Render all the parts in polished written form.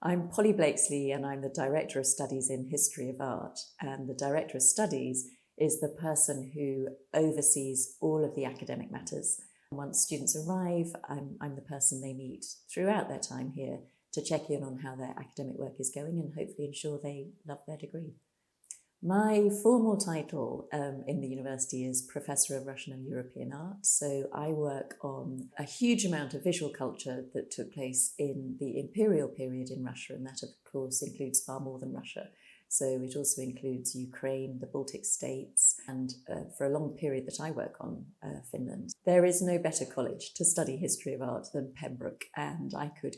I'm Polly Blakesley and I'm the Director of Studies in History of Art. And the Director of Studies is the person who oversees all of the academic matters. Once students arrive, I'm the person they meet throughout their time here to check in on how their academic work is going and hopefully ensure they love their degree. My formal title in the university is Professor of Russian and European Art. So I work on a huge amount of visual culture that took place in the imperial period in Russia, and that of course includes far more than Russia. So it also includes Ukraine, the Baltic states, and for a long period that I work on, Finland. There is no better college to study history of art than Pembroke, and I could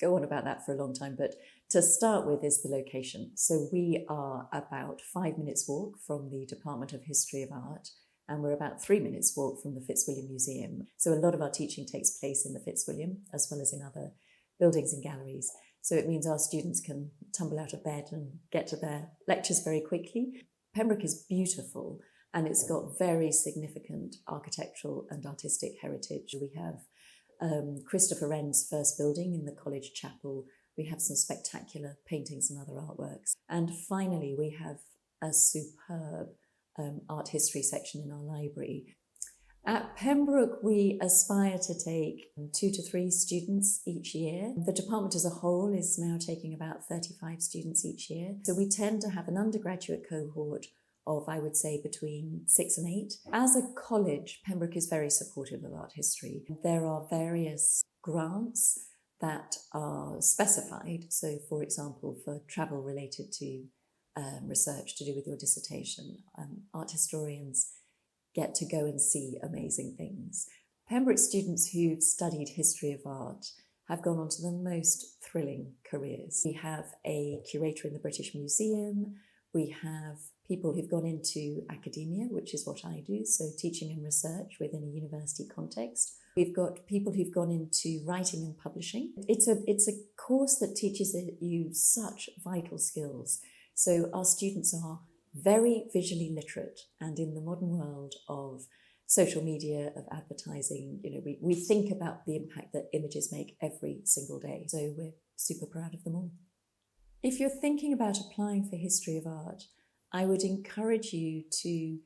go on about that for a long time, but to start with is the location. So we are about 5 minutes walk from the Department of History of Art, and we're about 3 minutes walk from the Fitzwilliam Museum. So a lot of our teaching takes place in the Fitzwilliam, as well as in other buildings and galleries. So it means our students can tumble out of bed and get to their lectures very quickly. Pembroke is beautiful, and it's got very significant architectural and artistic heritage. We have Christopher Wren's first building in the college chapel. We have some spectacular paintings and other artworks. And finally, we have a superb art history section in our library. At Pembroke, we aspire to take 2 to 3 students each year. The department as a whole is now taking about 35 students each year. So we tend to have an undergraduate cohort of, I would say, between 6 and 8. As a college, Pembroke is very supportive of art history. There are various grants that are specified. So, for example, for travel related to research to do with your dissertation, art historians get to go and see amazing things. Pembroke students who've studied history of art have gone on to the most thrilling careers. We have a curator in the British Museum. We have people who've gone into academia, which is what I do, so teaching and research within a university context. We've got people who've gone into writing and publishing. It's a course that teaches you such vital skills. So our students are very visually literate, and in the modern world of social media, of advertising, we think about the impact that images make every single day. So we're super proud of them all. If you're thinking about applying for history of art, I would encourage you to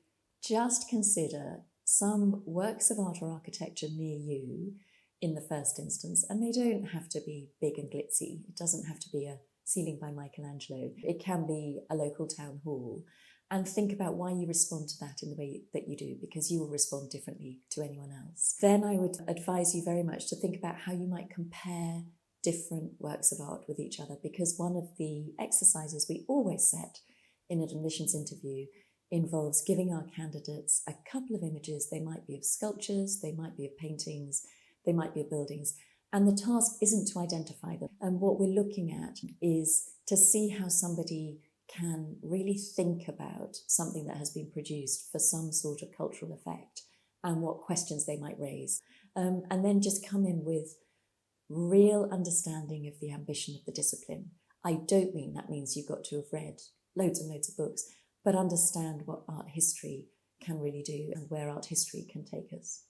just consider some works of art or architecture near you in the first instance, and they don't have to be big and glitzy. It doesn't have to be a ceiling by Michelangelo. It can be a local town hall, and think about why you respond to that in the way that you do, because you will respond differently to anyone else. Then I would advise you very much to think about how you might compare different works of art with each other, because one of the exercises we always set in an admissions interview involves giving our candidates a couple of images. They might be of sculptures, they might be of paintings, they might be of buildings, and the task isn't to identify them. And what we're looking at is to see how somebody can really think about something that has been produced for some sort of cultural effect and what questions they might raise. And then just come in with real understanding of the ambition of the discipline. I don't mean that means you've got to have read loads and loads of books, but understand what art history can really do and where art history can take us.